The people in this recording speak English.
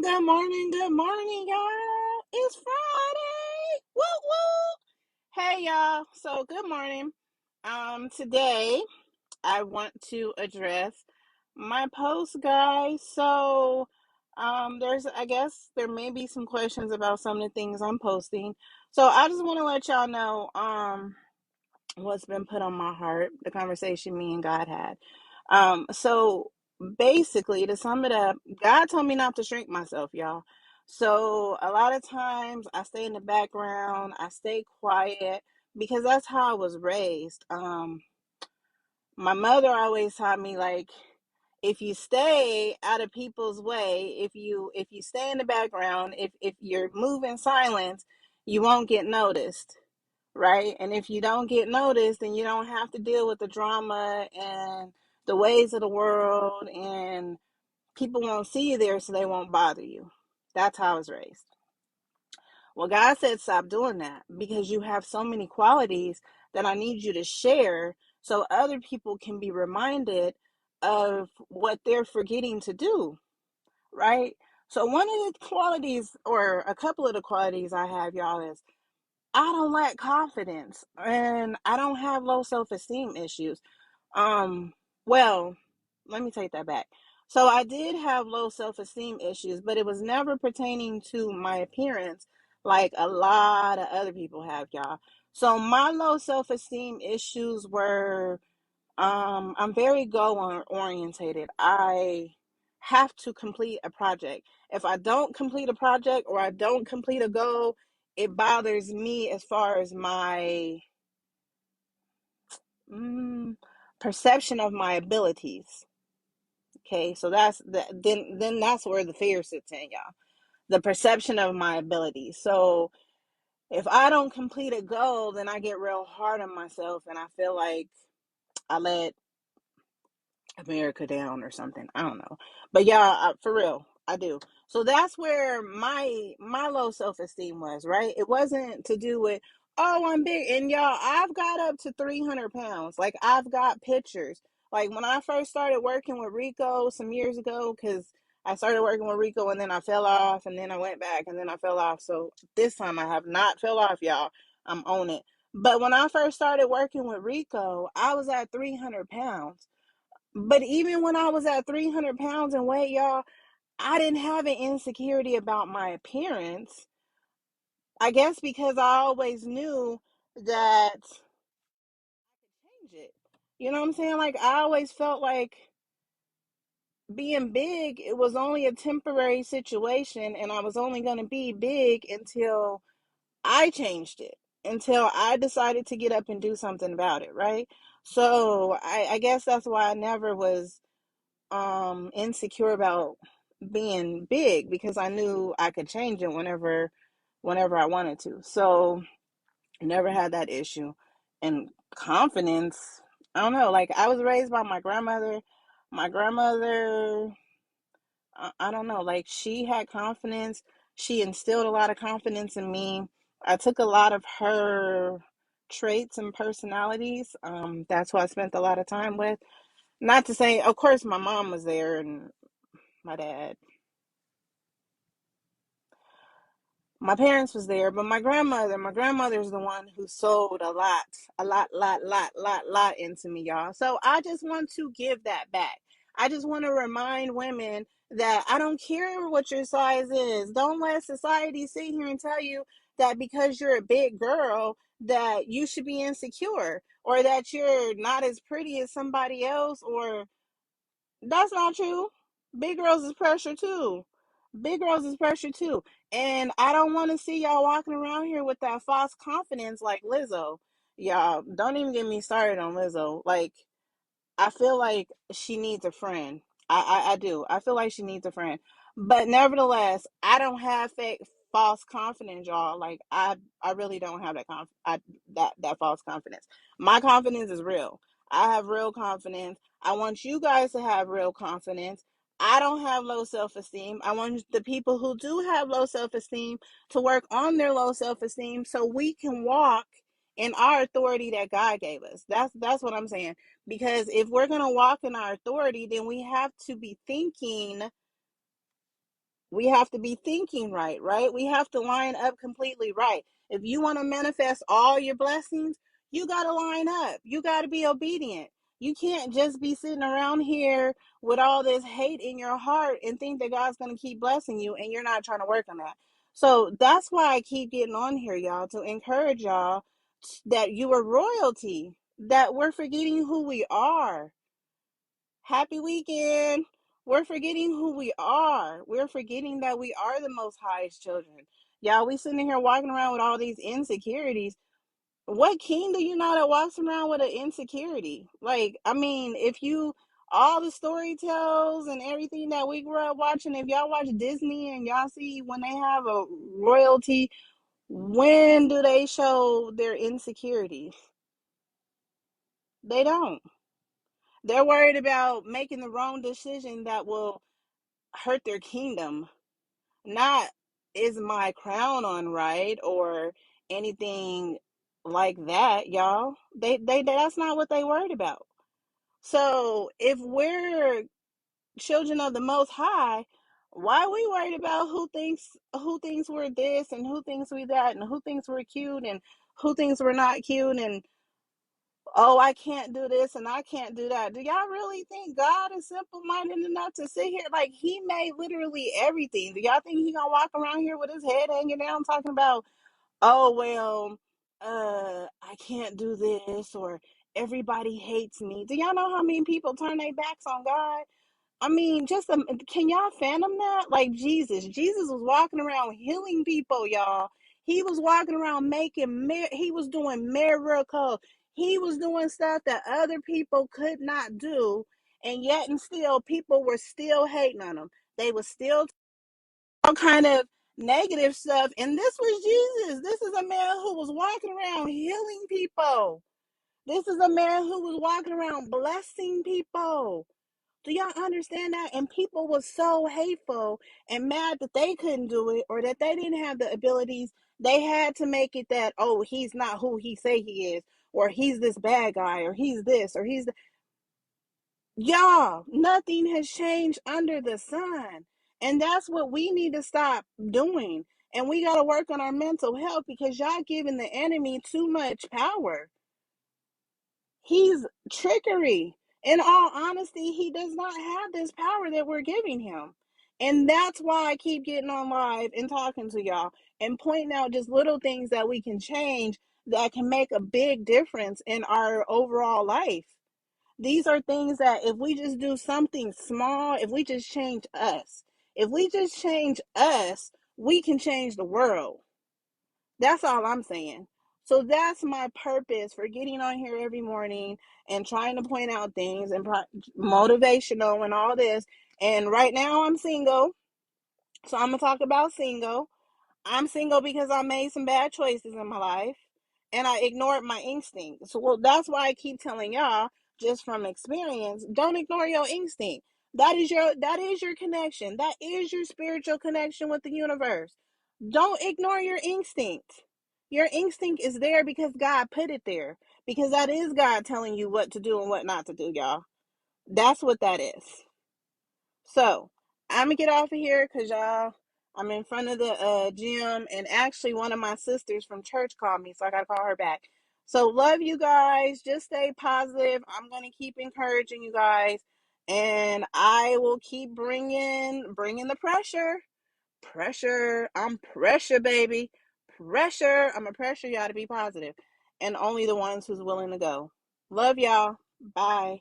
good morning, y'all. It's Friday. Woo woo. Hey y'all. So good morning. Today I want to address my post, guys. There's I guess there may be some questions about some of the things I'm posting. So I just want to let y'all know what's been put on my heart, the conversation me and God had. So basically, to sum it up, God told me not to shrink myself, y'all. So a lot of times I stay in the background, I stay quiet because that's how I was raised. My mother always taught me like if you stay out of people's way, if you stay in the background, if you're moving silence, you won't get noticed, right? And if you don't get noticed, then you don't have to deal with the drama and the ways of the world, and people won't see you there, so they won't bother you. That's how I was raised. Well, God said, stop doing that because you have so many qualities that I need you to share so other people can be reminded of what they're forgetting to do, right? So, one of the qualities, or a couple of the qualities I have, y'all, is I don't lack confidence and I don't have low self-esteem issues. Um, well, let me take that back. So I did have low self-esteem issues, but it was never pertaining to my appearance like a lot of other people have, y'all. So my low self-esteem issues were I'm very goal orientated. I have to complete a project. If I don't complete a project or I don't complete a goal, it bothers me as far as my mm, perception of my abilities. Okay, so then that's where the fear sits in, y'all. The perception of my abilities. So if I don't complete a goal, then I get real hard on myself, and I feel like I let America down or something. I don't know. But yeah, for real, I do. So that's where my low self-esteem was, right? It wasn't to do with, oh, I'm big. And y'all, I've got up to 300 pounds. Like, I've got pictures. Like, when I first started working with Rico some years ago, because I started working with Rico and then I fell off and then I went back and then I fell off. So this time I have not fell off, y'all. I'm on it. But when I first started working with Rico, I was at 300 pounds. But even when I was at 300 pounds in weight, y'all, I didn't have an insecurity about my appearance. I guess because I always knew that change it. You know what I'm saying? Like, I always felt like being big, it was only a temporary situation, and I was only going to be big until I changed it, until I decided to get up and do something about it, right? So I guess that's why I never was insecure about being big because I knew I could change it whenever I wanted to. So never had that issue. And confidence, I don't know, like I was raised by my grandmother. My grandmother, I don't know, like she had confidence. She instilled a lot of confidence in me. I took a lot of her traits and personalities. That's who I spent a lot of time with. Not to say, of course, my mom was there and my dad, my parents was there, but my grandmother is the one who sold a lot into me, y'all. So I just want to give that back. I just want to remind women that I don't care what your size is. Don't let society sit here and tell you that because you're a big girl that you should be insecure or that you're not as pretty as somebody else, or that's not true. Big girls is pressure too. Big girls is pressure too. And I don't want to see y'all walking around here with that false confidence like Lizzo. Y'all, don't even get me started on Lizzo. Like, I feel like she needs a friend. I do. I feel like she needs a friend. But nevertheless, I don't have fake false confidence, y'all. Like, I really don't have that false confidence. My confidence is real. I have real confidence. I want you guys to have real confidence. I don't have low self-esteem. I want the people who do have low self-esteem to work on their low self-esteem so we can walk in our authority that God gave us. That's what I'm saying. Because if we're going to walk in our authority, then we have to be thinking We have to be thinking right, right? We have to line up completely right. If you want to manifest all your blessings, you got to line up. You got to be obedient. You can't just be sitting around here with all this hate in your heart and think that God's going to keep blessing you and you're not trying to work on that. So that's why I keep getting on here, y'all, to encourage y'all that you are royalty, that we're forgetting who we are. Happy weekend. We're forgetting who we are. We're forgetting that we are the Most High's children. Y'all, we sitting here walking around with all these insecurities. What king do you know that walks around with an insecurity? Like, I mean, if you, all the story tells and everything that we grew up watching, if y'all watch Disney and y'all see when they have a royalty, when do they show their insecurities? They don't. They're worried about making the wrong decision that will hurt their kingdom. Not, is my crown on right or anything like that, y'all. They that's not what they worried about. So if we're children of the Most High, why are we worried about who thinks we're this and who thinks we that and who thinks we're cute and who thinks we're not cute and, oh, I can't do this and I can't do that. Do y'all really think God is simple minded enough to sit here? Like, He made literally everything. Do y'all think He gonna walk around here with his head hanging down talking about, oh, well, I can't do this, or everybody hates me? Do y'all know how many people turn their backs on God? I mean, just can y'all fathom that? Like, Jesus was walking around healing people, y'all. He was walking around he was doing miracles. He was doing stuff that other people could not do, and yet and still, people were still hating on him. They were still all kind of negative stuff, and this was Jesus. This is a man who was walking around healing people. This is a man who was walking around blessing people. Do y'all understand that? And people were so hateful and mad that they couldn't do it or that they didn't have the abilities. They had to make it that, oh, he's not who he say he is, or he's this bad guy, or he's this, or y'all, nothing has changed under the sun. And that's what we need to stop doing. And we got to work on our mental health because y'all giving the enemy too much power. He's trickery. In all honesty, he does not have this power that we're giving him. And that's why I keep getting on live and talking to y'all and pointing out just little things that we can change that can make a big difference in our overall life. These are things that if we just do something small, if we just change us, we can change the world. That's all I'm saying. So that's my purpose for getting on here every morning and trying to point out things and motivational and all this. And right now I'm single. So I'm going to talk about single. I'm single because I made some bad choices in my life and I ignored my instinct. So that's why I keep telling y'all, just from experience, don't ignore your instinct. That is your connection. That is your spiritual connection with the universe. Don't ignore your instinct. Your instinct is there because God put it there. Because that is God telling you what to do and what not to do, y'all. That's what that is. So I'm gonna get off of here because y'all, I'm in front of the gym, and actually one of my sisters from church called me, so I gotta call her back. So love you guys. Just stay positive. I'm gonna keep encouraging you guys, and I will keep bringing the pressure. Pressure. I'm pressure, baby. Pressure. I'm a pressure y'all to be positive, and only the ones who's willing to go. Love y'all. Bye.